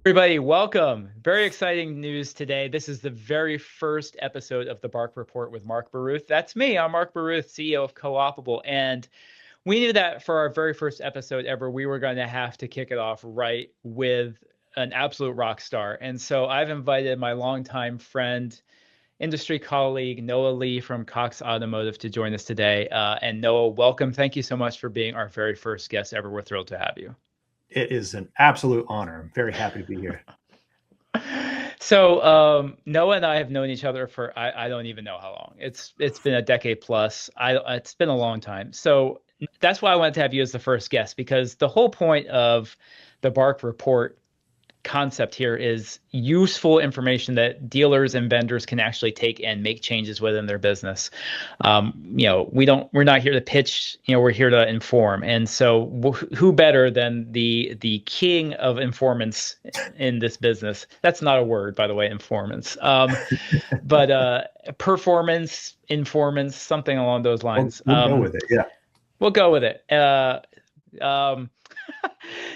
Everybody, welcome. Very exciting news today. This is the very first episode of the Bark Report with Mark Baruth. That's me. I'm Mark Baruth, CEO of Co-opable. And we knew that for our very first episode ever, we were going to have to kick it off right with an absolute rock star. And so I've invited my longtime friend, industry colleague, Noah Lee from Cox Automotive to join us today. And Noah, welcome. Thank you so much for being our very first guest ever. We're thrilled to have you. It is an absolute honor. I'm very happy to be here. So Noah and I have known each other for I don't even know how long. It's been a decade plus. It's been a long time. So that's why I wanted to have you as the first guest, because the whole point of the Bark Report concept here is useful information that dealers and vendors can actually take and make changes within their business. We're not here to pitch, we're here to inform. And so who better than the king of informants in this business? That's not a word, by the way, informants. But performance, informants, something along those lines. We'll go with it. Yeah. We'll go with it.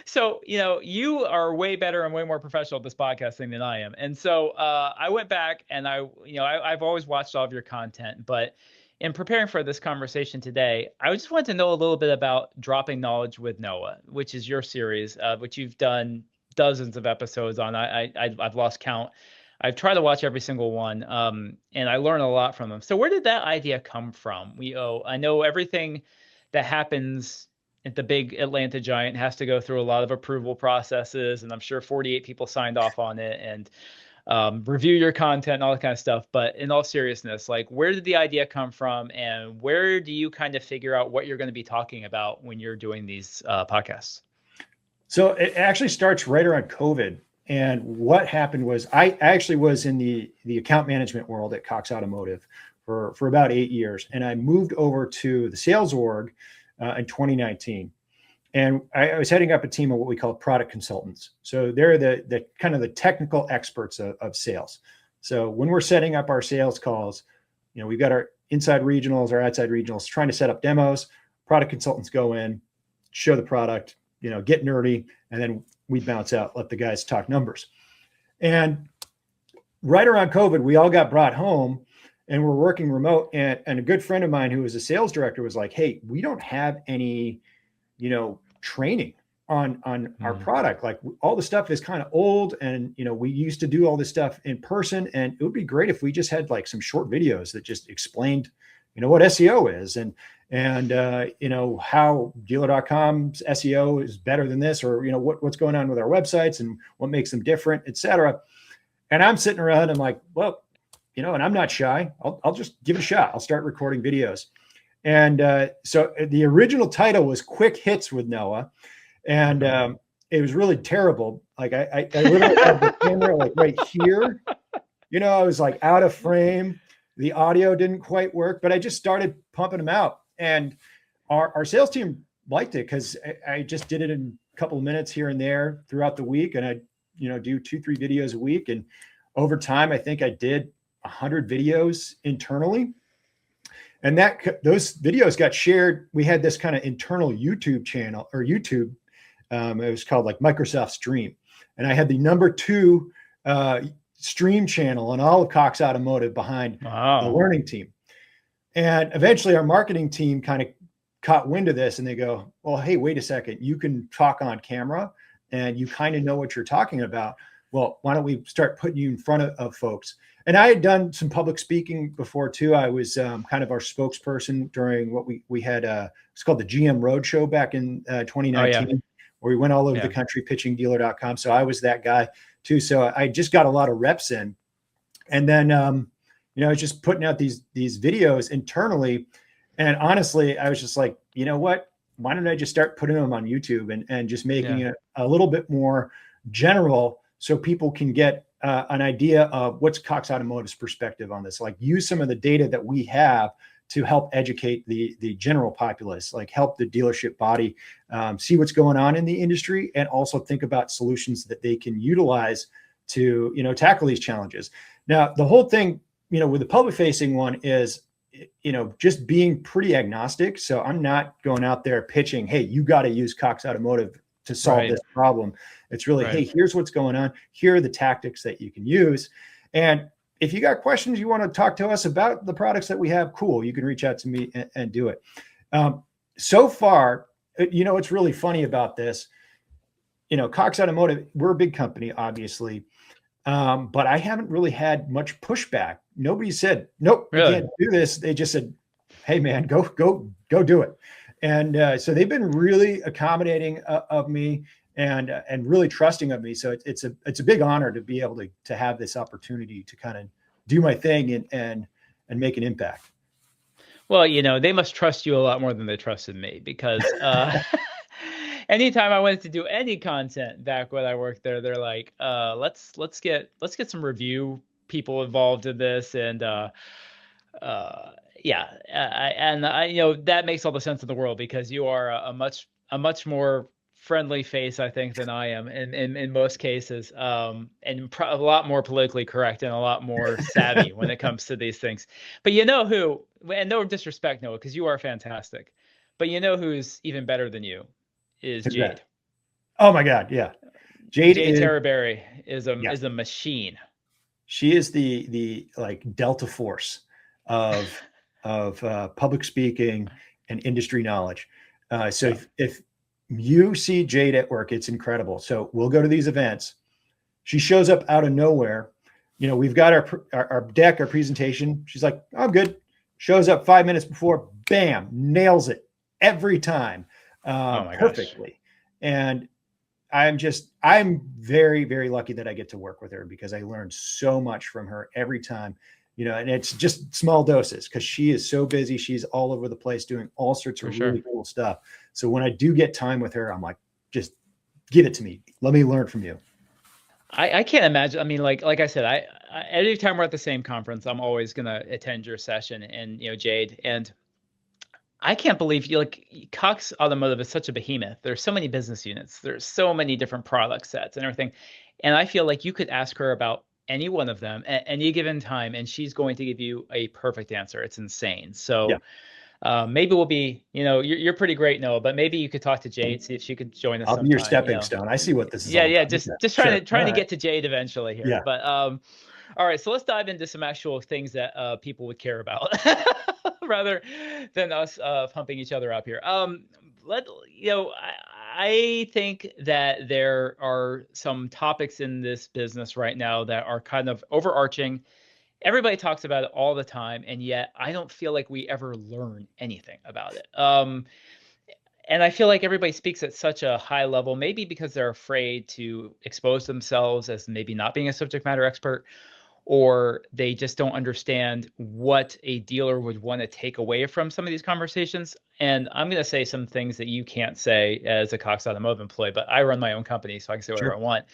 So, you are way better and way more professional at this podcasting than I am. And so I went back and I've always watched all of your content, but in preparing for this conversation today, I just wanted to know a little bit about Dropping Knowledge with Noah, which is your series, which you've done dozens of episodes on. I've lost count. I've tried to watch every single one, and I learn a lot from them. So where did that idea come from? I know everything that happens at the big Atlanta giant has to go through a lot of approval processes, and I'm sure 48 people signed off on it and review your content and all that kind of stuff. But in all seriousness, like, where did the idea come from, and where do you kind of figure out what you're going to be talking about when you're doing these podcasts? So it actually starts right around COVID. And what happened was I actually was in the account management world at Cox Automotive for about 8 years. And I moved over to the sales org in 2019. And I was heading up a team of what we call product consultants. So they're the kind of the technical experts of sales. So when we're setting up our sales calls, we've got our inside regionals, our outside regionals trying to set up demos. Product consultants go in, show the product, get nerdy, and then we bounce out, let the guys talk numbers. And right around COVID, we all got brought home and we're working remote. And a good friend of mine who was a sales director was like, hey, we don't have any, training on our product. Like, all the stuff is kind of old. And, we used to do all this stuff in person, and it would be great if we just had like some short videos that just explained, what SEO is and how dealer.com's SEO is better than this, or, what's going on with our websites and what makes them different, et cetera. And I'm sitting around and like, well, and I'm not shy. I'll just give it a shot. I'll start recording videos. And so the original title was Quick Hits with Noah. And it was really terrible. Like I literally had the camera like right here. I was like out of frame. The audio didn't quite work, but I just started pumping them out. And our sales team liked it because I just did it in a couple of minutes here and there throughout the week. And I, do 2-3 videos a week. And over time, I think I did 100 videos internally. And those videos got shared. We had this kind of internal YouTube channel or YouTube. It was called like Microsoft Stream. And I had the number 2 stream channel on all of Cox Automotive behind the learning team. And eventually our marketing team kind of caught wind of this and they go, well, hey, wait a second. You can talk on camera and you kind of know what you're talking about. Well, why don't we start putting you in front of folks? And I had done some public speaking before too. I was kind of our spokesperson during what we had, it's called the GM Roadshow back in 2019, where we went all over the country pitching dealer.com. So I was that guy too. So I just got a lot of reps in. And then, I was just putting out these videos internally. And honestly, I was just like, you know what? Why don't I just start putting them on YouTube and just making it a little bit more general so people can get an idea of what's Cox Automotive's perspective on this, like use some of the data that we have to help educate the general populace, like help the dealership body see what's going on in the industry and also think about solutions that they can utilize to, tackle these challenges. Now, the whole thing, with the public facing one is, just being pretty agnostic. So I'm not going out there pitching, hey, you got to use Cox Automotive to solve this problem. It's really, Right. hey, here's what's going on. Here are the tactics that you can use. And if you got questions you want to talk to us about the products that we have, cool, you can reach out to me and do it. So far, what's really funny about this, Cox Automotive, we're a big company, obviously, but I haven't really had much pushback. Nobody said, nope, you Really? can't do this. They just said, hey, man, go do it. And so they've been really accommodating of me and really trusting of me. So it's a big honor to be able to have this opportunity to kind of do my thing and make an impact. Well, they must trust you a lot more than they trusted me, because anytime I wanted to do any content back when I worked there, they're like, let's get some review people involved in this, and yeah, that makes all the sense in the world, because you are a much more friendly face, I think, than I am in most cases, and a lot more politically correct and a lot more savvy when it comes to these things. But you know who, and no disrespect, Noah, because you are fantastic, but you know who's even better than you is Who's that? Jade. Oh my God, yeah. Jade is, Terraberry is yeah, a machine. she is the like Delta Force of public speaking and industry knowledge. So Yeah. if you see Jade at work, it's incredible. So we'll go to these events. She shows up out of nowhere. We've got our deck, our presentation. She's like, I'm good. Shows up 5 minutes before, bam, nails it every time, Oh my gosh. perfectly. And I'm very, very lucky that I get to work with her, because I learned so much from her every time, and it's just small doses, because she is so busy. She's all over the place doing all sorts For of sure. really cool stuff. So when I do get time with her, I'm like, just give it to me. Let me learn from you. I can't imagine. I mean, like I said, I every time we're at the same conference, I'm always gonna attend your session, and Jade, and I can't believe Cox Automotive is such a behemoth. There's so many business units. There's so many different product sets and everything. And I feel like you could ask her about any one of them at any given time, and she's going to give you a perfect answer. It's insane. Yeah. So maybe we'll be, you're pretty great, Noah, but maybe you could talk to Jade, see if she could join us I'll be your sometime. stepping stone. I see what this is Yeah, all yeah, about. just Sure. trying All to right. get to Jade eventually here. Yeah. But all right, so let's dive into some actual things that people would care about, rather than us pumping each other up here. Let I think that there are some topics in this business right now that are kind of overarching. Everybody talks about it all the time, and yet I don't feel like we ever learn anything about it. And I feel like everybody speaks at such a high level, maybe because they're afraid to expose themselves as maybe not being a subject matter expert, or they just don't understand what a dealer would want to take away from some of these conversations. And I'm going to say some things that you can't say as a Cox Automotive employee, but I run my own company, so I can say whatever I Sure. want.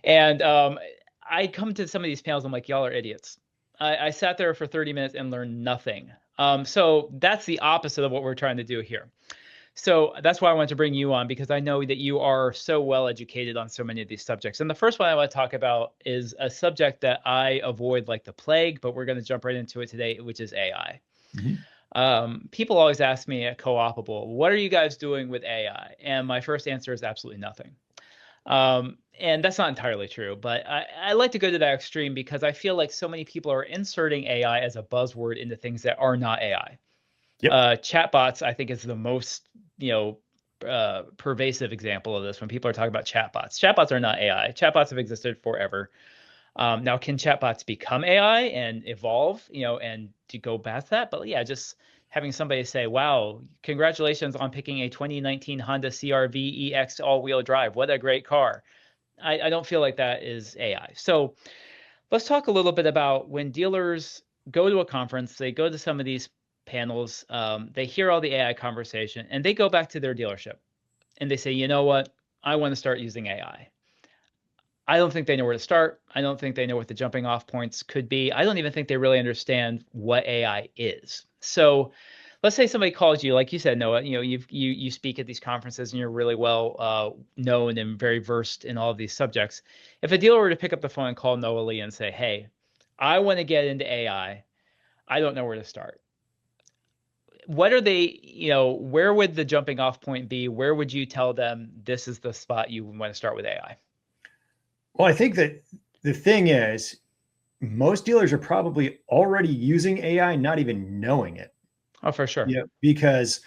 And I come to some of these panels, I'm like, y'all are idiots. I sat there for 30 minutes and learned nothing. So that's the opposite of what we're trying to do here. So that's why I wanted to bring you on, because I know that you are so well educated on so many of these subjects. And the first one I want to talk about is a subject that I avoid like the plague, but we're going to jump right into it today, which is AI. People always ask me at Co-opable, what are you guys doing with AI? And my first answer is absolutely nothing. And that's not entirely true, but I like to go to that extreme because I feel like so many people are inserting AI as a buzzword into things that are not AI. Yep. Chatbots, I think, is the most pervasive example of this when people are talking about chatbots. Chatbots are not AI. Chatbots have existed forever. Now, can chatbots become AI and evolve, and to go past that? But yeah, just having somebody say, wow, congratulations on picking a 2019 Honda CR-V EX all-wheel drive. What a great car. I don't feel like that is AI. So let's talk a little bit about when dealers go to a conference, they go to some of these panels, they hear all the AI conversation, and they go back to their dealership and they say, you know what? I want to start using AI. I don't think they know where to start. I don't think they know what the jumping off points could be. I don't even think they really understand what AI is. So let's say somebody calls you, like you said, Noah, you speak at these conferences and you're really well known and very versed in all of these subjects. If a dealer were to pick up the phone and call Noah Lee and say, hey, I want to get into AI, I don't know where to start. What are they, where would the jumping off point be? Where would you tell them this is the spot you want to start with AI? Well, I think that the thing is, most dealers are probably already using AI, not even knowing it. Oh, for sure. Because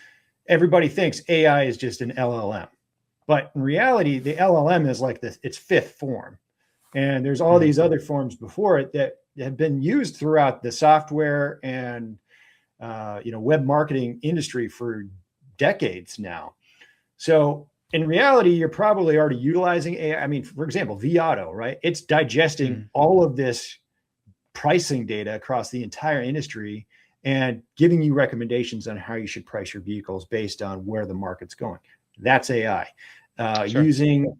everybody thinks AI is just an LLM, but in reality, the LLM is like its fifth form, and there's all these other forms before it that have been used throughout the software and web marketing industry for decades now. So in reality, you're probably already utilizing AI. I mean, for example, vAuto, right? It's digesting all of this pricing data across the entire industry and giving you recommendations on how you should price your vehicles based on where the market's going. That's AI. Sure. Using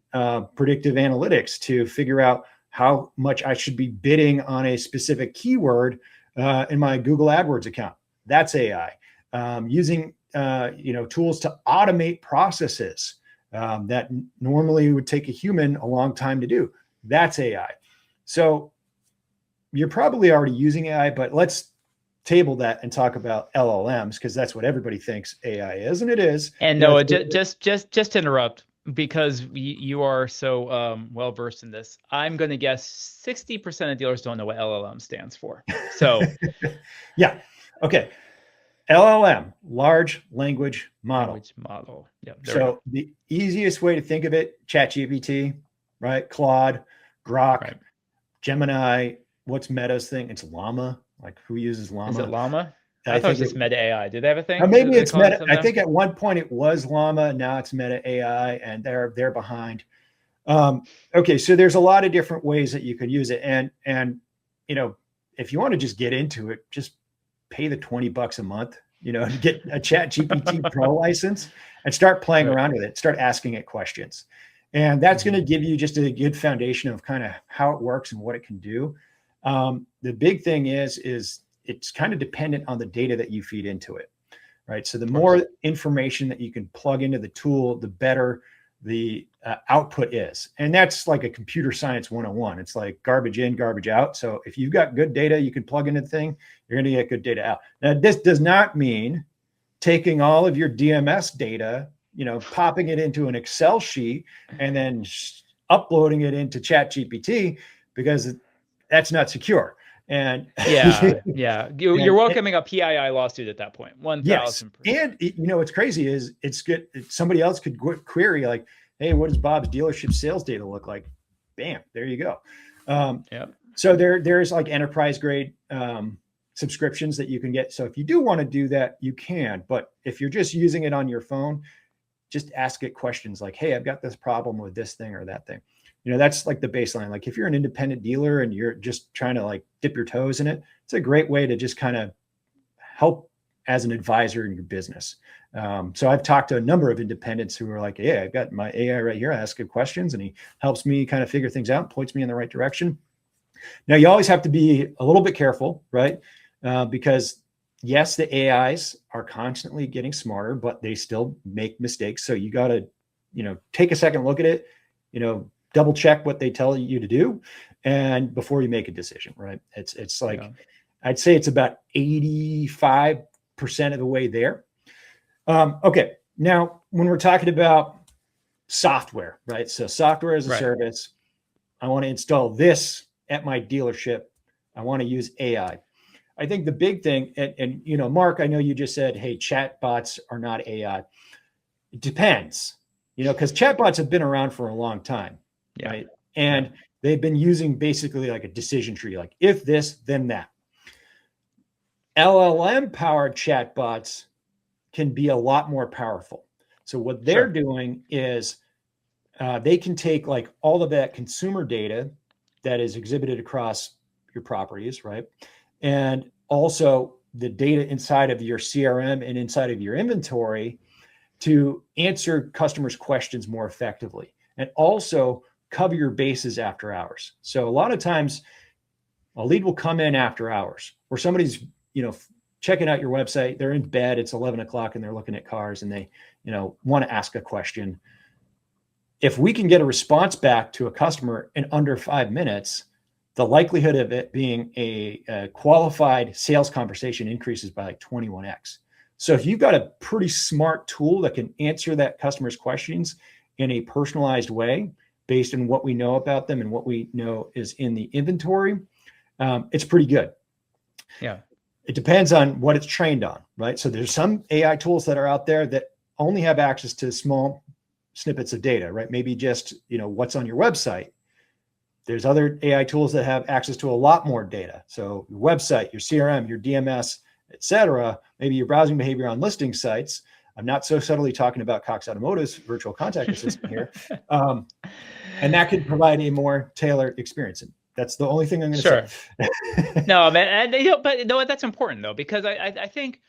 predictive analytics to figure out how much I should be bidding on a specific keyword in my Google AdWords account. That's AI. Using tools to automate processes that normally would take a human a long time to do. That's AI. So you're probably already using AI, but let's table that and talk about LLMs, because that's what everybody thinks AI is, and it is. And Noah, just to interrupt, because you are so well versed in this, I'm going to guess 60% of dealers don't know what LLM stands for. So, yeah, okay. LLM, large language model. Yeah. So the easiest way to think of it, ChatGPT, right? Claude, Grok, right. Gemini. What's Meta's thing? It's Llama. Like, who uses Llama? Is it Llama? I thought it was just Meta AI. Did they have a thing? Maybe it's Meta. I think at one point it was Llama. Now it's Meta AI, and they're behind. Okay, so there's a lot of different ways that you could use it, and if you want to just get into it, just pay the $20 a month, and get a ChatGPT Pro license and start playing around with it. Start asking it questions, and that's going to give you just a good foundation of kind of how it works and what it can do. The big thing is it's kind of dependent on the data that you feed into it, right? So the more information that you can plug into the tool, the better the output is. And that's like a computer science 101. It's like garbage in, garbage out. So if you've got good data you can plug into the thing, you're going to get good data out. Now, this does not mean taking all of your DMS data, popping it into an Excel sheet and then uploading it into ChatGPT, because that's not secure. And you're welcoming a PII lawsuit at that point. 1,000%. Yes. And what's crazy is it's good. Somebody else could query like, hey, what does Bob's dealership sales data look like? Bam, there you go. So there's like enterprise grade subscriptions that you can get. So if you do want to do that, you can. But if you're just using it on your phone, just ask it questions like, hey, I've got this problem with this thing or that thing. That's like the baseline. Like if you're an independent dealer and you're just trying to like dip your toes in it, it's a great way to just kind of help as an advisor in your business. So I've talked to a number of independents who are like, hey, I've got my AI right here. I ask him questions and he helps me kind of figure things out, points me in the right direction. Now you always have to be a little bit careful, right? Because yes, the AIs are constantly getting smarter, but they still make mistakes. So you got to, take a second look at it, double check what they tell you to do, and before you make a decision, right? It's like, I'd say it's about 85% of the way there. Okay. Now, when we're talking about software, right? So software as a service, I want to install this at my dealership. I want to use AI. I think the big thing, and Mark, I know you just said, hey, chatbots are not AI. It depends, because chatbots have been around for a long time. Right. And they've been using basically like a decision tree, like if this, then that. LLM powered chatbots can be a lot more powerful. So what they're doing is they can take like all of that consumer data that is exhibited across your properties, right? And also the data inside of your CRM and inside of your inventory to answer customers' questions more effectively. And also cover your bases after hours. So a lot of times a lead will come in after hours, or somebody's, checking out your website. They're in bed. It's 11 o'clock and they're looking at cars and they, want to ask a question. If we can get a response back to a customer in under 5 minutes, the likelihood of it being a qualified sales conversation increases by like 21x. So if you've got a pretty smart tool that can answer that customer's questions in a personalized way, based on what we know about them and what we know is in the inventory, it's pretty good. Yeah. It depends on what it's trained on, right? So there's some AI tools that are out there that only have access to small snippets of data, right? Maybe just, what's on your website. There's other AI tools that have access to a lot more data. So your website, your CRM, your DMS, et cetera, maybe your browsing behavior on listing sites. I'm not so subtly talking about Cox Automotive's virtual contact assistant here. And that could provide a more tailored experience. And that's the only thing I'm going to say. No, man. And, but no, that's important though, because I think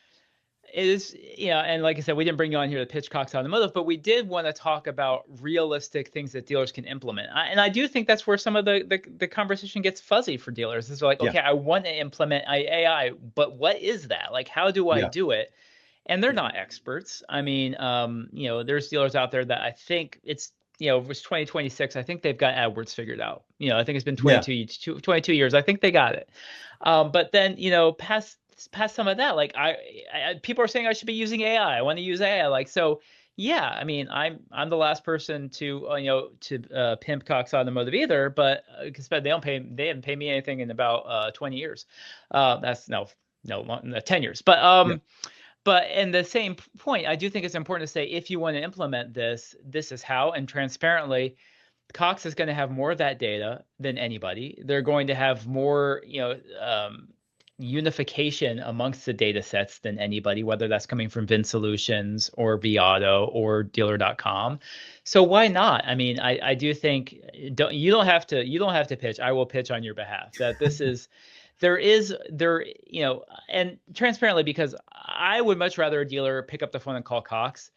it is, and like I said, we didn't bring you on here to pitch Cox Automotive, but we did want to talk about realistic things that dealers can implement. And I do think that's where some of the conversation gets fuzzy for dealers. It's like, okay, I want to implement AI, but what is that? Like, how do I do it? And they're not experts. I mean, there's dealers out there that I think it's, it was 2026. I think they've got AdWords figured out. I think it's been 22 years. I think they got it. But then, past some of that, like people are saying I should be using AI. I want to use AI. Like, so yeah, I mean, I'm the last person to pimp Cox Automotive either, but because they haven't paid me anything in about 20 years. That's no 10 years. But But in the same point, I do think it's important to say, if you want to implement this, this is how, and transparently, Cox is going to have more of that data than anybody. They're going to have more, unification amongst the data sets than anybody, whether that's coming from Vin Solutions or Viato or Dealer.com. So why not? I mean, I do think you don't have to pitch. I will pitch on your behalf that this is. And transparently, because I would much rather a dealer pick up the phone and call Cox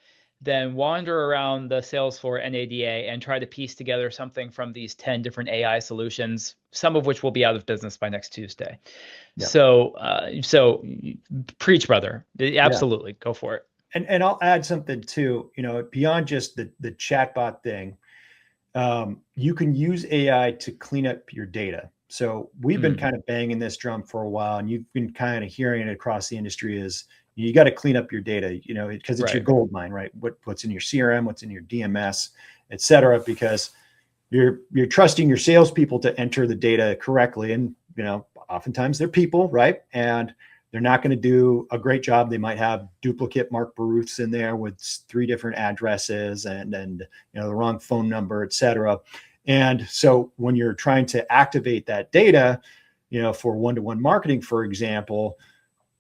than wander around the sales floor NADA and try to piece together something from these 10 different AI solutions, some of which will be out of business by next Tuesday. Yeah. So preach, brother. Absolutely. Go for it. And I'll add something too, beyond just the chatbot thing, you can use AI to clean up your data. So we've been kind of banging this drum for a while, and you've been kind of hearing it across the industry is you got to clean up your data, because it's your gold mine, right? What's in your CRM, what's in your DMS, et cetera, because you're trusting your salespeople to enter the data correctly. And, oftentimes they're people, right? And they're not going to do a great job. They might have duplicate Mark Baruths in there with 3 different addresses and the wrong phone number, et cetera. And so when you're trying to activate that data, for one-to-one marketing, for example,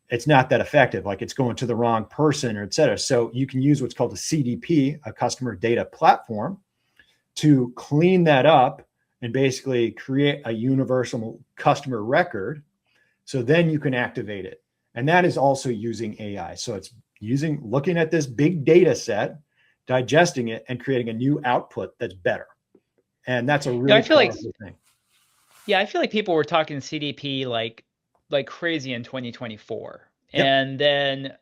it's not that effective. Like it's going to the wrong person or et cetera. So you can use what's called a CDP, a customer data platform, to clean that up and basically create a universal customer record. So then you can activate it. And that is also using AI. So it's looking at this big data set, digesting it, and creating a new output that's better. And that's a really powerful thing. Yeah, I feel like people were talking CDP like crazy in 2024. Yep. And then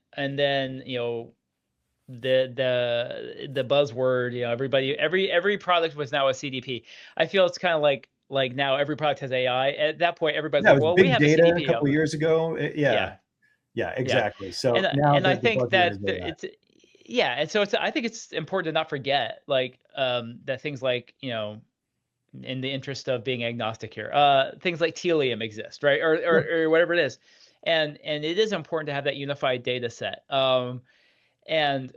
the buzzword, every product was now a CDP. I feel it's kind of like now every product has AI. At that point, everybody's like, well, we have data a CDP a couple years ago. Yeah, exactly. So now and I think that it's and so I think it's important to not forget that things like, in the interest of being agnostic here, things like Telium exist, right? Or whatever it is. And it is important to have that unified data set. And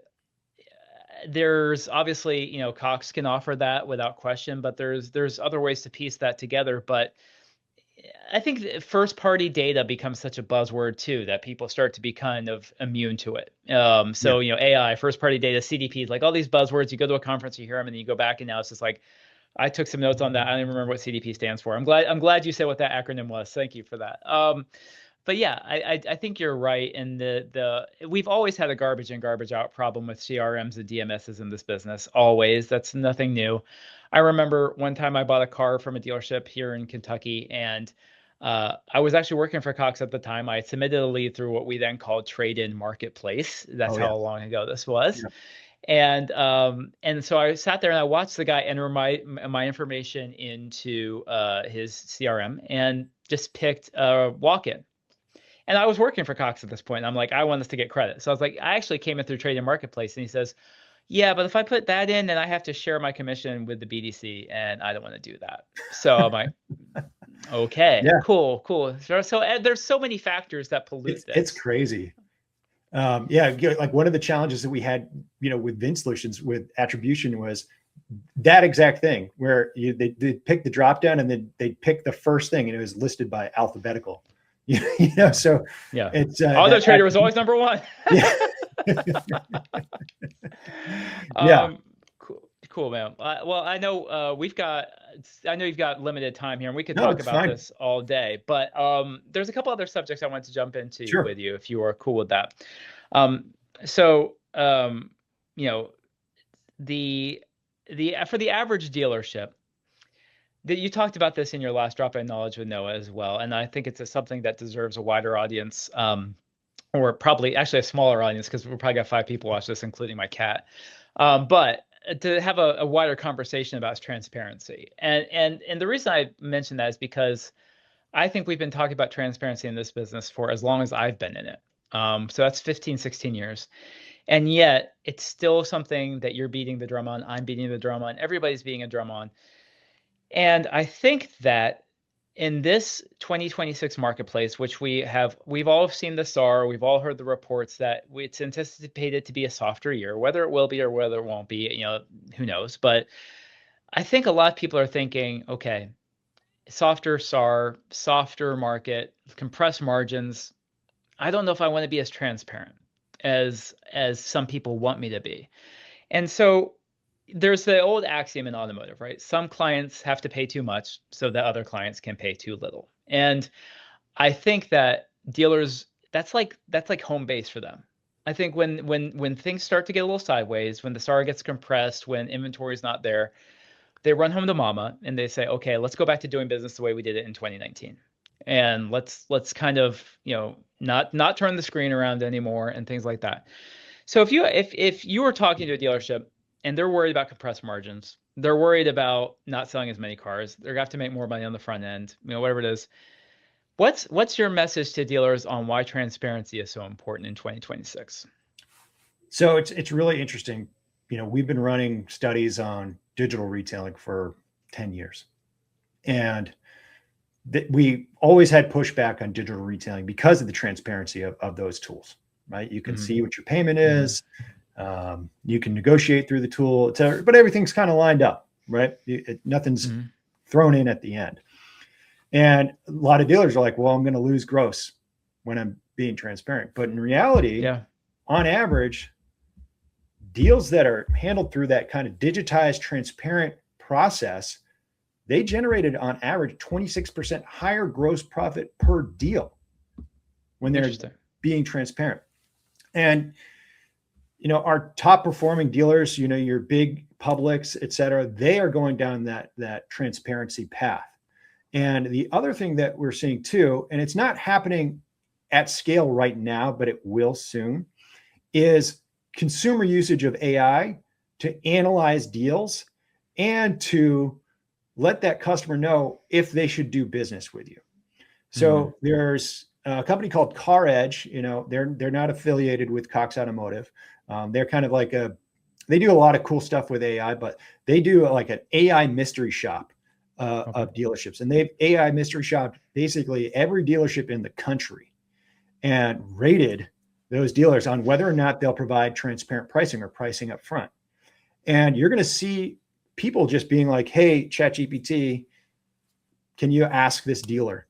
there's obviously, Cox can offer that without question, but there's other ways to piece that together. But I think first party data becomes such a buzzword too, that people start to be kind of immune to it. AI, first party data, CDPs, like all these buzzwords, you go to a conference, you hear them, and then you go back, and now it's just like, I took some notes on that. I don't even remember what CDP stands for. I'm glad you said what that acronym was. Thank you for that. But yeah, I think you're right. And we've always had a garbage in, garbage out problem with CRMs and DMSs in this business. Always. That's nothing new. I remember one time I bought a car from a dealership here in Kentucky, and I was actually working for Cox at the time. I submitted a lead through what we then called Trade-in Marketplace. That's how long ago this was. Yeah. And so I sat there and I watched the guy enter my information into his CRM and just picked a walk-in. And I was working for Cox at this point. And I'm like, I want us to get credit. So I was like, I actually came in through Trade-in Marketplace. And he says, Yeah, but if I put that in, then I have to share my commission with the BDC, and I don't want to do that. So I'm like, okay, Yeah, cool. So there's so many factors that pollute it's this. crazy. Yeah, like one of the challenges that we had, with Vin Solutions with attribution was that exact thing where they'd pick the drop down and then they'd pick the first thing and it was listed by alphabetical. So Yeah. it's Auto Trader was always number one. yeah. Yeah. Cool, man. Well, I know I know you've got limited time here, and we could No, talk it's about fine. this all day. But there's a couple other subjects I want to jump into Sure. with you, if you are cool with that. So you know, the for the average dealership, that you talked about this in your last drop in knowledge with Noah as well, and I think it's something that deserves a wider audience. Or probably actually a smaller audience, because we'll probably got 5 people watch this, including my cat. But to have a wider conversation about transparency, and the reason I mention that is because I think we've been talking about transparency in this business for as long as I've been in it. So that's 15, 16 years. And yet it's still something that you're beating the drum on, I'm beating the drum on, everybody's beating a drum on. And I think that in this 2026 marketplace, which we've all seen the SAR, we've all heard the reports that it's anticipated to be a softer year. Whether it will be or whether it won't be, who knows? But I think a lot of people are thinking, okay, softer SAR, softer market, compressed margins. I don't know if I want to be as transparent as some people want me to be. And so there's the old axiom in automotive, right? Some clients have to pay too much so that other clients can pay too little. And I think that dealers, that's like home base for them. I think when things start to get a little sideways, when the SAR gets compressed, when inventory is not there, they run home to mama and they say, okay, let's go back to doing business the way we did it in 2019. And let's kind of, not turn the screen around anymore and things like that. So if you were talking to a dealership and they're worried about compressed margins, they're worried about not selling as many cars, they're gonna have to make more money on the front end, whatever it is. What's your message to dealers on why transparency is so important in 2026? So it's really interesting. We've been running studies on digital retailing for 10 years. And we always had pushback on digital retailing because of the transparency of those tools, right? You can see what your payment is. You can negotiate through the tool, etc. But everything's kind of lined up, right? Nothing's thrown in at the end. And a lot of dealers are like, well, I'm going to lose gross when I'm being transparent. But in reality, on average, deals that are handled through that kind of digitized, transparent process, they generated on average 26% higher gross profit per deal when they're being transparent. And, our top performing dealers, your big Publix, et cetera, they are going down that transparency path. And the other thing that we're seeing too, and it's not happening at scale right now, but it will soon, is consumer usage of AI to analyze deals and to let that customer know if they should do business with you. So there's a company called Car Edge. They're not affiliated with Cox Automotive. They're kind of like they do a lot of cool stuff with AI, but they do like an AI mystery shop of dealerships. And they've AI mystery shopped basically every dealership in the country and rated those dealers on whether or not they'll provide transparent pricing or pricing up front. And you're going to see people just being like, hey, ChatGPT, can you ask this dealer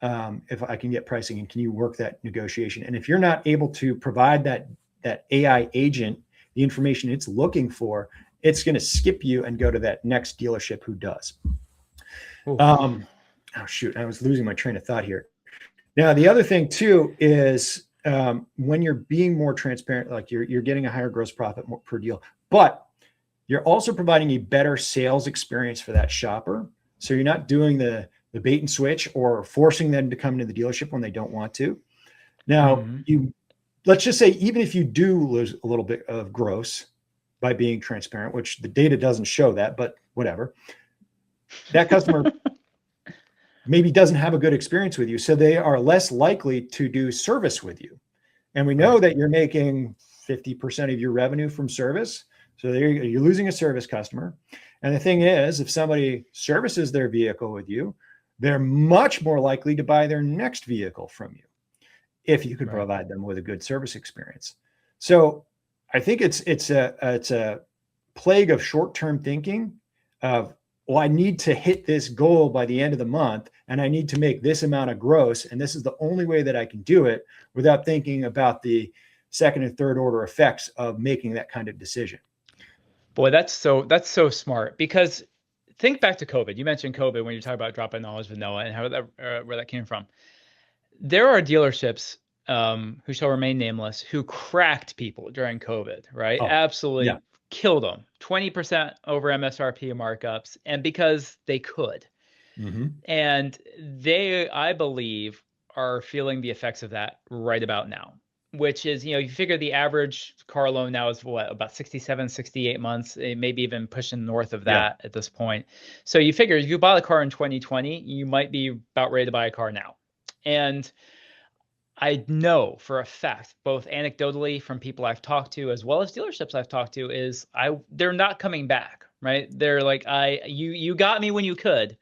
if I can get pricing, and can you work that negotiation? And if you're not able to provide that AI agent the information it's looking for, it's going to skip you and go to that next dealership who does. Oh shoot, I was losing my train of thought here. Now, the other thing too is when you're being more transparent, like you're getting a higher gross profit per deal, but you're also providing a better sales experience for that shopper. So you're not doing the bait and switch or forcing them to come into the dealership when they don't want to. Now, let's just say, even if you do lose a little bit of gross by being transparent, which the data doesn't show that, but whatever, that customer maybe doesn't have a good experience with you. So they are less likely to do service with you. And we know that you're making 50% of your revenue from service. So there you're losing a service customer. And the thing is, if somebody services their vehicle with you, they're much more likely to buy their next vehicle from you if you could provide them with a good service experience. So I think it's a plague of short-term thinking of, well, I need to hit this goal by the end of the month, and I need to make this amount of gross, and this is the only way that I can do it, without thinking about the second and third order effects of making that kind of decision. Boy, that's so smart, because think back to COVID. You mentioned COVID when you talk about drop-in knowledge vanilla and how that where that came from. There are dealerships who shall remain nameless who cracked people during COVID, right? Oh, Absolutely yeah. killed them. 20% over MSRP markups, and because they could. Mm-hmm. And they, I believe, are feeling the effects of that right about now, which is, you figure the average car loan now is what, about 67, 68 months, maybe even pushing north of that at this point. So you figure if you bought a car in 2020, you might be about ready to buy a car now. And I know for a fact, both anecdotally from people I've talked to as well as dealerships I've talked to, is they're not coming back, right? They're like, you got me when you could,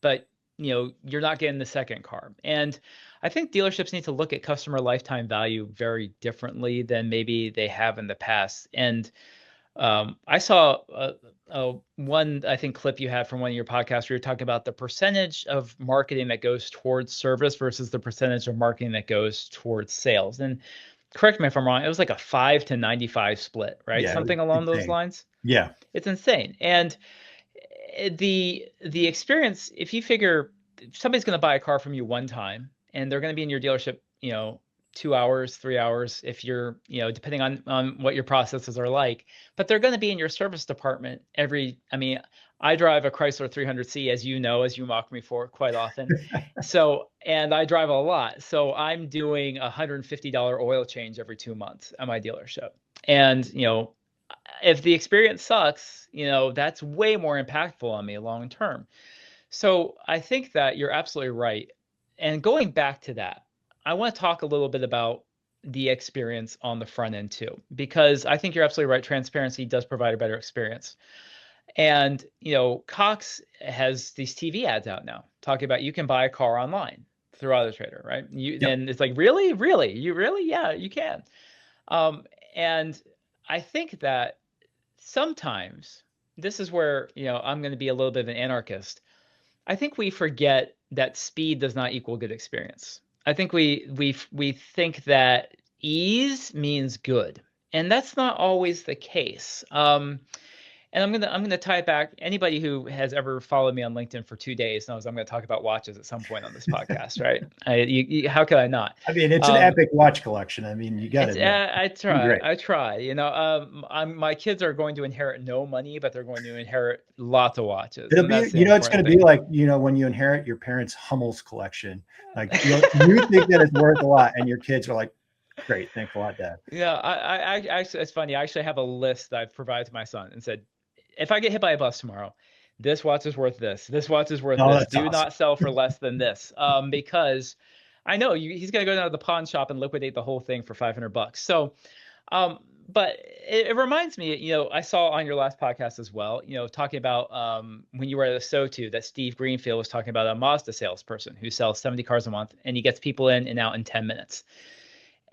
but you're not getting the second car. And I think dealerships need to look at customer lifetime value very differently than maybe they have in the past. And I saw one, I think, clip you had from one of your podcasts where you're talking about the percentage of marketing that goes towards service versus the percentage of marketing that goes towards sales. And correct me if I'm wrong, it was like a 5 to 95 split, right? Yeah, Something along those lines. Yeah. It's insane. And the experience, if you figure somebody's going to buy a car from you one time and they're going to be in your dealership, 2 hours, 3 hours, if you're, depending on what your processes are like, but they're going to be in your service department I drive a Chrysler 300C, as you know, as you mock me for quite often. So, and I drive a lot. So I'm doing a $150 oil change every 2 months at my dealership. And, if the experience sucks, that's way more impactful on me long term. So I think that you're absolutely right. And going back to that, I want to talk a little bit about the experience on the front end too, because I think you're absolutely right. Transparency does provide a better experience. And, Cox has these TV ads out now talking about you can buy a car online through AutoTrader, right? And it's like, really? You really? Yeah, you can. And I think that sometimes this is where, I'm going to be a little bit of an anarchist. I think we forget that speed does not equal good experience. I think we think that ease means good, and that's not always the case. And I'm gonna tie it back. Anybody who has ever followed me on LinkedIn for 2 days knows I'm gonna talk about watches at some point on this podcast, right? How could I not? I mean, it's an epic watch collection. I mean, you got to. I try. My kids are going to inherit no money, but they're going to inherit lots of watches. It'll be, it's going to be like, when you inherit your parents' Hummels collection. Like you think that it's worth a lot, and your kids are like, "Great, thanks a lot, Dad." Yeah, I actually, it's funny. I actually have a list that I've provided to my son and said, if I get hit by a bus tomorrow, this watch is worth this. This watch is worth this. Do not sell for less than this. Because I know he's going to go down to the pawn shop and liquidate the whole thing for $500. So, but it reminds me, I saw on your last podcast as well, talking about when you were at Epsiode, that Steve Greenfield was talking about a Mazda salesperson who sells 70 cars a month, and he gets people in and out in 10 minutes.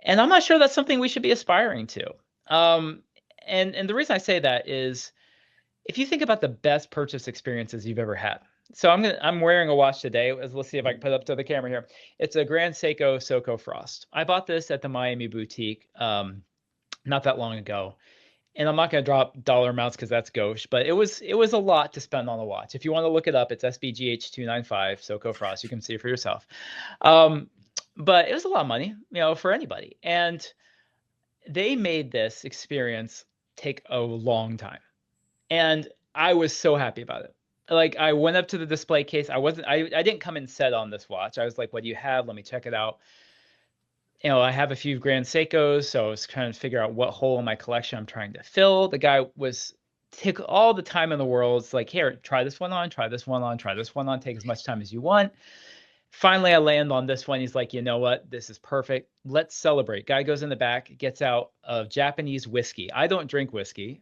And I'm not sure that's something we should be aspiring to. And the reason I say that is, if you think about the best purchase experiences you've ever had. So I'm wearing a watch today. Let's see if I can put it up to the camera here. It's a Grand Seiko Soco Frost. I bought this at the Miami boutique not that long ago. And I'm not going to drop dollar amounts because that's gauche, but it was a lot to spend on a watch. If you want to look it up, it's SBGH295 Soco Frost. You can see it for yourself. But it was a lot of money, for anybody. And they made this experience take a long time. And I was so happy about it. Like, I went up to the display case. I didn't come in set on this watch. I was like, what do you have? Let me check it out. I have a few Grand Seikos, so I was trying to figure out what hole in my collection I'm trying to fill. The guy took all the time in the world. It's like, here, try this one on, try this one on, try this one on, take as much time as you want. Finally, I land on this one. He's like, you know what? This is perfect. Let's celebrate. Guy goes in the back, gets out of Japanese whiskey. I don't drink whiskey.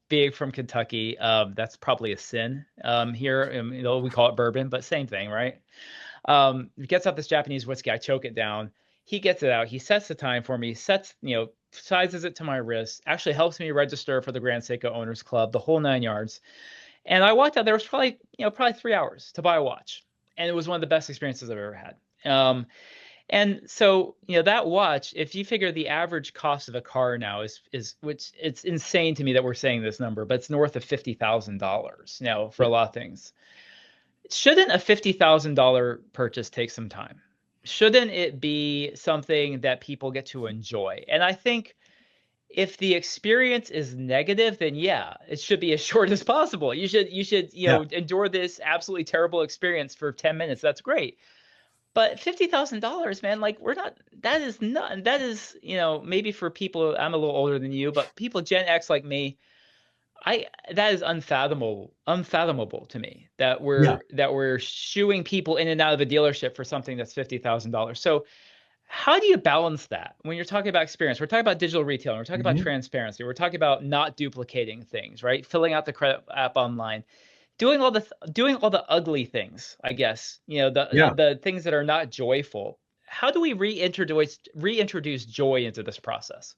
Being from Kentucky, that's probably a sin here. We call it bourbon, but same thing, right? He gets out this Japanese whiskey. I choke it down. He gets it out. He sets the time for me. Sizes it to my wrist. Actually helps me register for the Grand Seiko Owners Club, the whole 9 yards. And I walked out. There was probably 3 hours to buy a watch, and it was one of the best experiences I've ever had. And so, that watch, if you figure the average cost of a car now is which it's insane to me that we're saying this number, but it's north of $50,000, for a lot of things. Shouldn't a $50,000 purchase take some time? Shouldn't it be something that people get to enjoy? And I think if the experience is negative, then yeah, it should be as short as possible. You should endure this absolutely terrible experience for 10 minutes. That's great. But $50,000, man, like that is maybe for people, I'm a little older than you, but people Gen X like me, that is unfathomable to me that we're shooing people in and out of a dealership for something that's $50,000. So how do you balance that when you're talking about experience? We're talking about digital retailing. We're talking about transparency. We're talking about not duplicating things, right? Filling out the credit app online, doing all the ugly things, I guess, the things that are not joyful. How do we reintroduce joy into this process?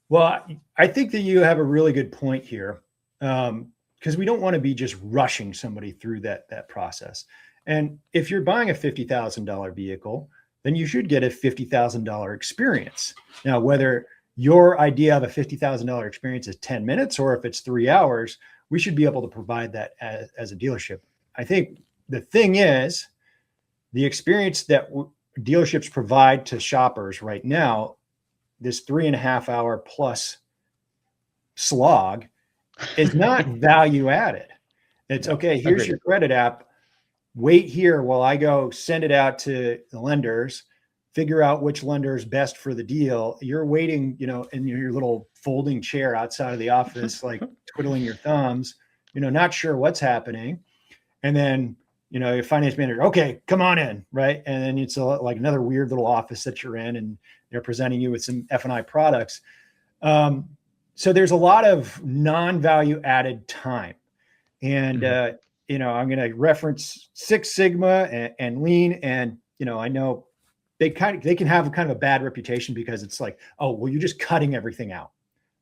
Well, I think that you have a really good point here, because we don't want to be just rushing somebody through that process. And if you're buying a $50,000 vehicle, then you should get a $50,000 experience. Now, whether your idea of a $50,000 experience is 10 minutes or if it's 3 hours, we should be able to provide that as a dealership. I think the thing is, the experience that dealerships provide to shoppers right now, this 3.5 hour plus slog, is not value added. It's okay. Here's your credit app. Wait here while I go send it out to the lenders, figure out which lender is best for the deal. You're waiting, in your little folding chair outside of the office, like twiddling your thumbs, not sure what's happening. And then, your finance manager, okay, come on in, right? And then it's like another weird little office that you're in, and they're presenting you with some F&I products. So there's a lot of non-value added time. And, I'm going to reference Six Sigma and Lean. And, I know they can have kind of a bad reputation because it's like, oh, well, you're just cutting everything out,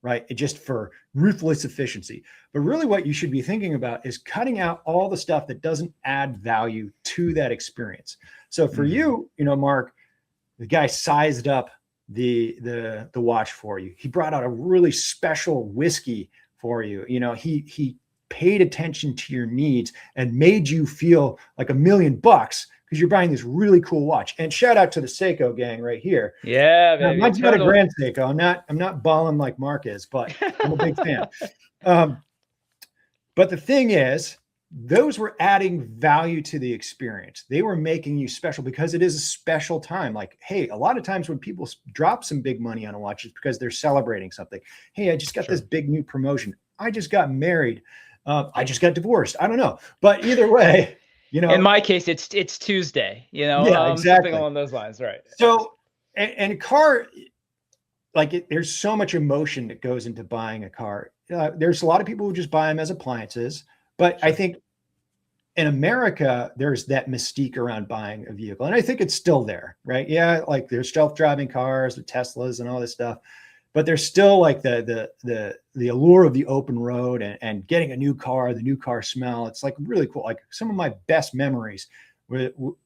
right? It just for ruthless efficiency. But really what you should be thinking about is cutting out all the stuff that doesn't add value to that experience. So for you, Mark, the guy sized up the watch for you. He brought out a really special whiskey for you. He paid attention to your needs and made you feel like $1 million because you're buying this really cool watch. And shout out to the Seiko gang right here. Yeah, baby. Mine's not a Grand Seiko. I'm not balling like Mark is, but I'm a big fan. But the thing is, those were adding value to the experience. They were making you special because it is a special time. Like, hey, a lot of times when people drop some big money on a watch, it's because they're celebrating something. Hey, I just got this big new promotion. I just got married. I just got divorced. I don't know. But either way, in my case, it's Tuesday, exactly. Something along those lines. Right. So, and a car, there's so much emotion that goes into buying a car. There's a lot of people who just buy them as appliances. But I think in America, there's that mystique around buying a vehicle. And I think it's still there, right? Yeah, like there's self-driving cars, the Teslas and all this stuff. But there's still like the allure of the open road and getting a new car, the new car smell. It's like really cool. Like some of my best memories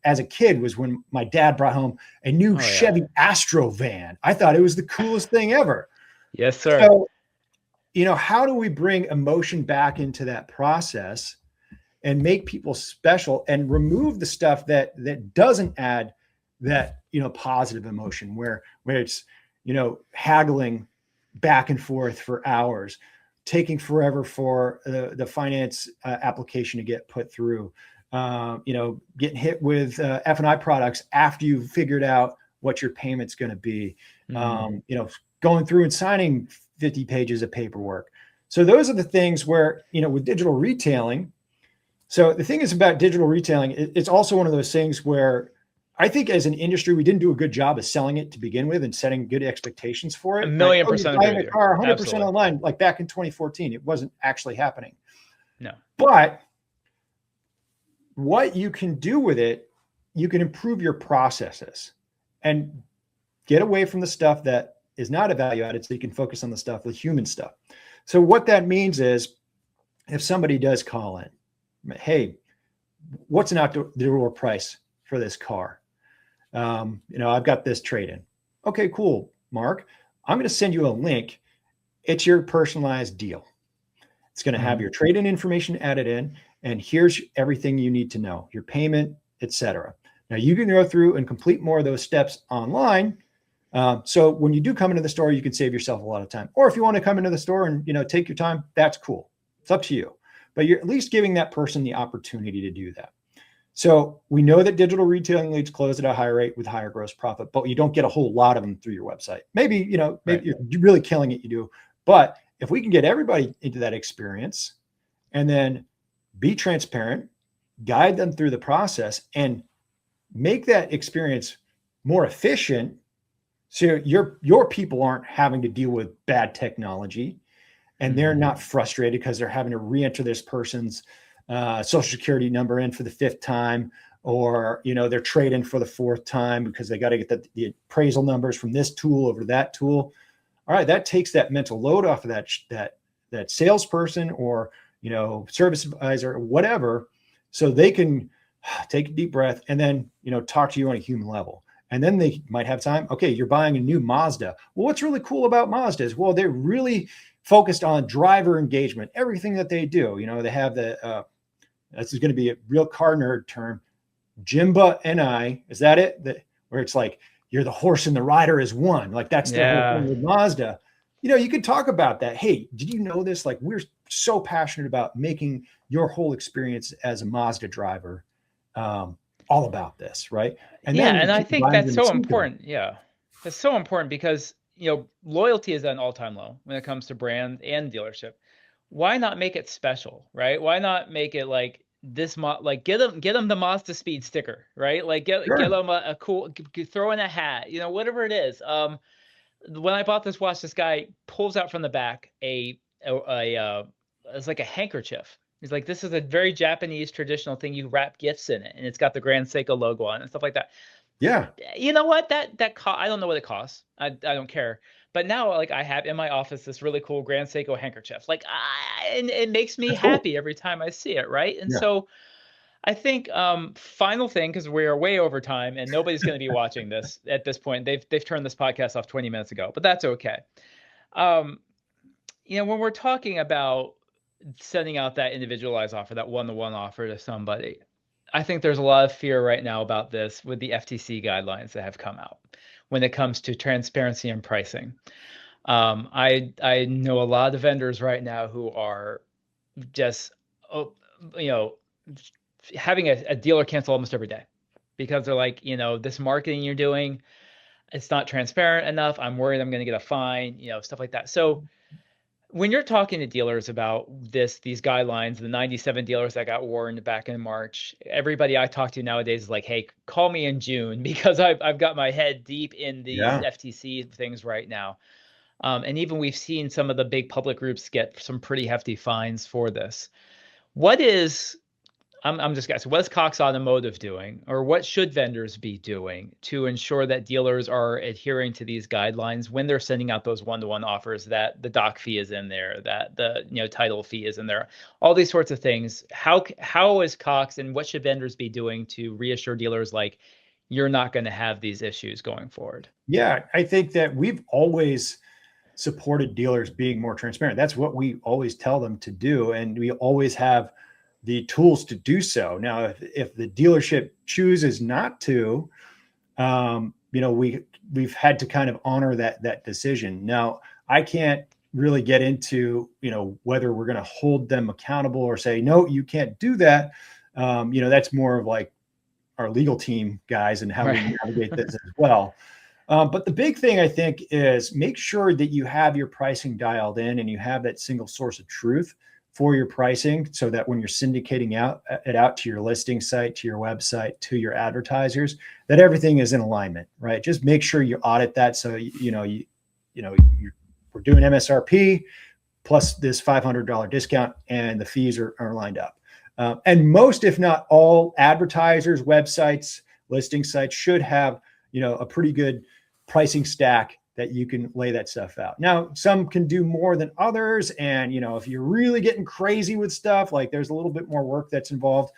as a kid was when my dad brought home a new Chevy Astro van. I thought it was the coolest thing ever. Yes, sir. So, how do we bring emotion back into that process and make people special and remove the stuff that doesn't add that, positive emotion where it's, haggling back and forth for hours, taking forever for the finance application to get put through, getting hit with F&I products after you've figured out what your payment's going to be, going through and signing 50 pages of paperwork. So those are the things where, with digital retailing, So the thing is about digital retailing, it's also one of those things where I think as an industry, we didn't do a good job of selling it to begin with and setting good expectations for A it. Like, million oh, you're percent agree buying with a you. car 100% Absolutely. online, like back in 2014. It wasn't actually happening. No. But what you can do with it, you can improve your processes and get away from the stuff that is not a value added so you can focus on the stuff, the human stuff. So what that means is if somebody does call in, hey, what's an outdoor price for this car? I've got this trade in. Okay, cool, Mark. I'm going to send you a link. It's your personalized deal. It's going to have your trade in information added in, and here's everything you need to know, your payment, etc. Now you can go through and complete more of those steps online. So when you do come into the store, you can save yourself a lot of time. Or if you want to come into the store and take your time, that's cool. It's up to you. But you're at least giving that person the opportunity to do that. So we know that digital retailing leads close at a higher rate with higher gross profit, but you don't get a whole lot of them through your website. Maybe, maybe you're really killing it, you do. But if we can get everybody into that experience and then be transparent, guide them through the process and make that experience more efficient, so your people aren't having to deal with bad technology and they're not frustrated because they're having to re-enter this person's social security number in for the 5th time, or they're trading for the 4th time because they got to get the appraisal numbers from this tool over that tool. All right, that takes that mental load off of that salesperson or service advisor or whatever, so they can take a deep breath and then talk to you on a human level. And then they might have time. Okay, you're buying a new Mazda. Well, what's really cool about Mazda is, well, they're really focused on driver engagement. Everything that they do, they have this is going to be a real car nerd term, Jimba and I. Is that it? Where it's like you're the horse and the rider is one. Like that's the whole thing with Mazda. You could talk about that. Hey, did you know this? Like we're so passionate about making your whole experience as a Mazda driver all about this, right? And I think that's so important. Yeah, that's so important because loyalty is at an all-time low when it comes to brand and dealership. Why not make it special, right? Why not make it like this? Like get them the Mazda Speed sticker, right? Like get them a cool, throw in a hat, whatever it is. When I bought this watch, this guy pulls out from the back it's like a handkerchief. He's like, this is a very Japanese traditional thing. You wrap gifts in it, and it's got the Grand Seiko logo on it and stuff like that. Yeah. You know what? I don't know what it costs. I don't care. But now, like, I have in my office this really cool Grand Seiko handkerchief. Like, and it makes me happy every time I see it, right? And so I think final thing, because we are way over time and nobody's going to be watching this at this point. They've turned this podcast off 20 minutes ago, but that's okay. When we're talking about sending out that individualized offer, that one-to-one offer to somebody, I think there's a lot of fear right now about this with the FTC guidelines that have come out when it comes to transparency and pricing. I know a lot of vendors right now who are just, having a dealer cancel almost every day because they're like, this marketing you're doing, it's not transparent enough. I'm worried I'm going to get a fine, stuff like that. So when you're talking to dealers about these guidelines, the 97 dealers that got warned back in March, everybody I talk to nowadays is like, hey, call me in June because I've got my head deep in these FTC things right now. And even we've seen some of the big public groups get some pretty hefty fines for this. I'm just guessing, what is Cox Automotive doing, or what should vendors be doing to ensure that dealers are adhering to these guidelines when they're sending out those one-to-one offers, that the doc fee is in there, that the title fee is in there, all these sorts of things? How is Cox, and what should vendors be doing to reassure dealers like you're not going to have these issues going forward? Yeah, I think that we've always supported dealers being more transparent. That's what we always tell them to do, and we always have the tools to do so. Now, if the dealership chooses not to, we've had to kind of honor that decision. Now, I can't really get into whether we're going to hold them accountable or say no, you can't do that. That's more of like our legal team guys and how we navigate this as well. But the big thing I think is make sure that you have your pricing dialed in and you have that single source of truth for your pricing, so that when you're syndicating it out to your listing site, to your website, to your advertisers, that everything is in alignment, right? Just make sure you audit that. So, we're doing MSRP plus this $500 discount, and the fees are lined up. And most, if not all, advertisers, websites, listing sites should have, a pretty good pricing stack that you can lay that stuff out. Now, some can do more than others. And, if you're really getting crazy with stuff, like there's a little bit more work that's involved.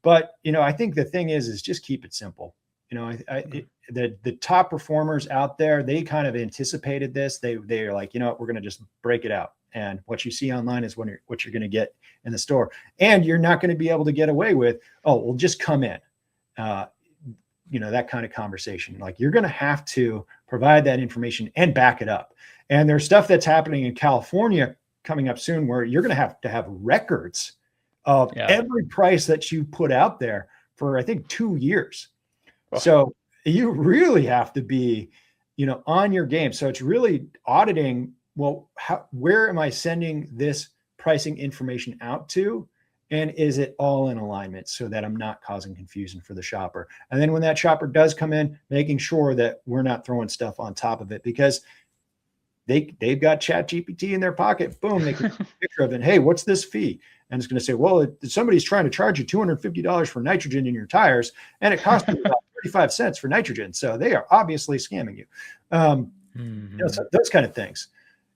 But, I think the thing is just keep it simple. The top performers out there, they kind of anticipated this. They're like, we're going to just break it out. And what you see online is what you're going to get in the store. And you're not going to be able to get away with, well, just come in. That kind of conversation. Like, you're going to have to provide that information and back it up. And there's stuff that's happening in California coming up soon where you're going to have records of every price that you put out there for, I think, 2 years. Oh. So you really have to be, on your game. So it's really auditing, well, where am I sending this pricing information out to? And is it all in alignment so that I'm not causing confusion for the shopper? And then when that shopper does come in, making sure that we're not throwing stuff on top of it, because they've got ChatGPT in their pocket. Boom, they can take a picture of it. Hey, what's this fee? And it's going to say, well, somebody's trying to charge you $250 for nitrogen in your tires, and it costs you about 35 cents for nitrogen. So they are obviously scamming you. So those kind of things.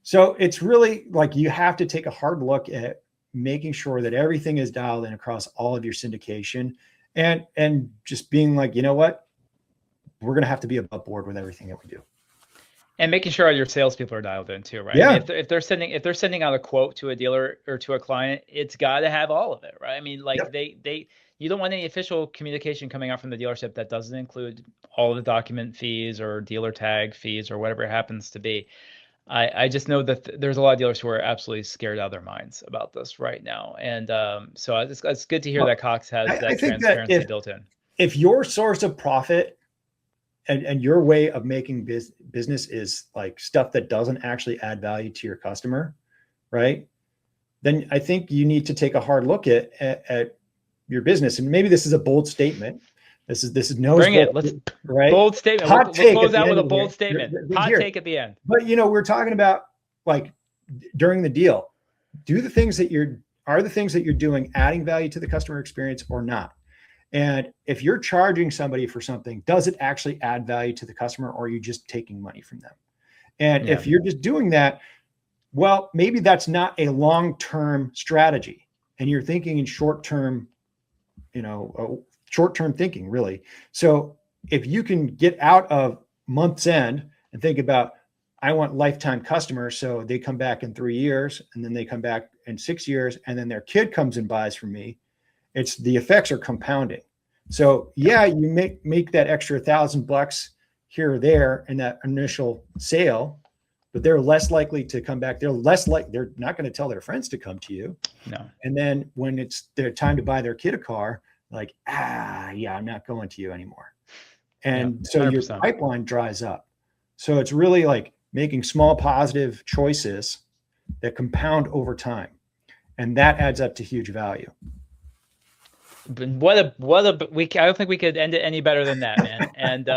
So it's really like you have to take a hard look at making sure that everything is dialed in across all of your syndication, and just being like, what, we're going to have to be above board with everything that we do. And making sure your salespeople are dialed in too, right? Yeah. I mean, if they're sending out a quote to a dealer or to a client, it's got to have all of it, right? I mean, like you don't want any official communication coming out from the dealership that doesn't include all of the document fees or dealer tag fees or whatever it happens to be. I just know that there's a lot of dealers who are absolutely scared out of their minds about this right now. And so it's good to hear that Cox has that transparency built in. If your source of profit and your way of making business is like stuff that doesn't actually add value to your customer, right? Then I think you need to take a hard look at your business. And maybe this is a bold statement. This is no. Bring it. Let's right. Bold statement. We'll close out with a bold statement. Hot take at the end. But we're talking about, like, during the deal, are the things that you're doing adding value to the customer experience or not? And if you're charging somebody for something, does it actually add value to the customer, or are you just taking money from them? And if you're just doing that, well, maybe that's not a long-term strategy, and you're thinking in short-term thinking, really. So if you can get out of month's end and think about, I want lifetime customers, so they come back in 3 years, and then they come back in 6 years, and then their kid comes and buys from me. It's the effects are compounding. So you make that extra $1,000 here or there in that initial sale, but they're less likely to come back. They're not going to tell their friends to come to you. No. And then when it's their time to buy their kid a car, like, I'm not going to you anymore. And so your pipeline dries up. So it's really like making small positive choices that compound over time. And that adds up to huge value. What a week. I don't think we could end it any better than that, man. And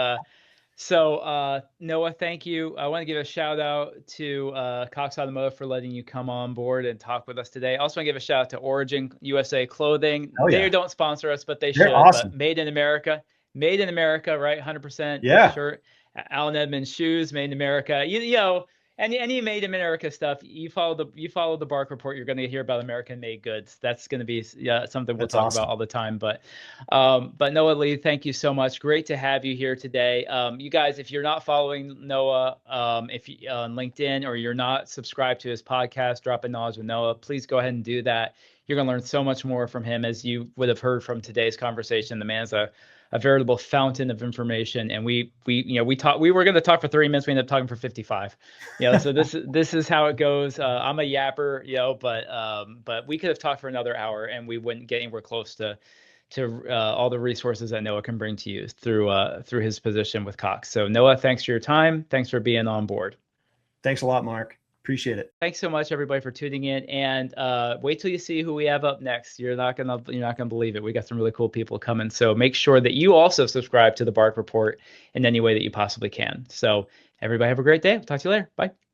so Noah, thank you. I want to give a shout out to Cox Automotive for letting you come on board and talk with us today. I also want to give a shout out to Origin USA Clothing. They don't sponsor us, but they're should. Awesome. But made in America, right? 100%. Yeah. Shirt. Allen Edmonds shoes, made in America. Any made in America stuff, you follow the Bark Report, you're going to hear about American made goods. That's going to be something we'll talk about all the time. But Noah Lee, thank you so much. Great to have you here today. You guys, if you're not following Noah, if you on LinkedIn, or you're not subscribed to his podcast, Dropping Knowledge with Noah, please go ahead and do that. You're going to learn so much more from him, as you would have heard from today's conversation. The man's a veritable fountain of information, and we were going to talk for 30 minutes. We ended up talking for 55. So this is how it goes. I'm a yapper, but we could have talked for another hour, and we wouldn't get anywhere close to all the resources that Noah can bring to you through his position with Cox. So Noah, thanks for your time. Thanks for being on board. Thanks a lot, Mark. Appreciate it. Thanks so much, everybody, for tuning in. And wait till you see who we have up next. You're not gonna believe it. We got some really cool people coming. So make sure that you also subscribe to the Bark Report in any way that you possibly can. So everybody have a great day. We'll talk to you later. Bye.